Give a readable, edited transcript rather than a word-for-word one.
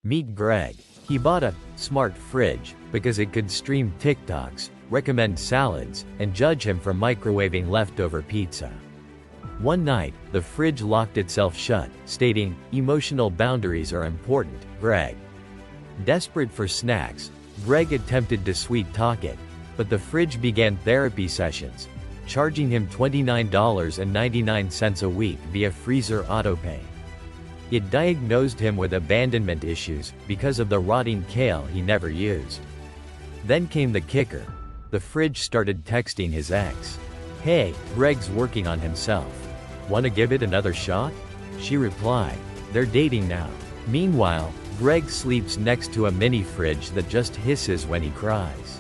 Meet Greg. He bought a smart fridge because it could stream TikToks, recommend salads, and judge him for microwaving leftover pizza. One night, the fridge locked itself shut, stating, "Emotional boundaries are important, Greg." Desperate for snacks, Greg attempted to sweet-talk it, but the fridge began therapy sessions, charging him $29.99 a week via freezer autopay. It diagnosed him with abandonment issues because of the rotting kale he never used. Then came the kicker. The fridge started texting his ex. "Hey, Greg's working on himself. Wanna give it another shot?" She replied. They're dating now. Meanwhile, Greg sleeps next to a mini fridge that just hisses when he cries.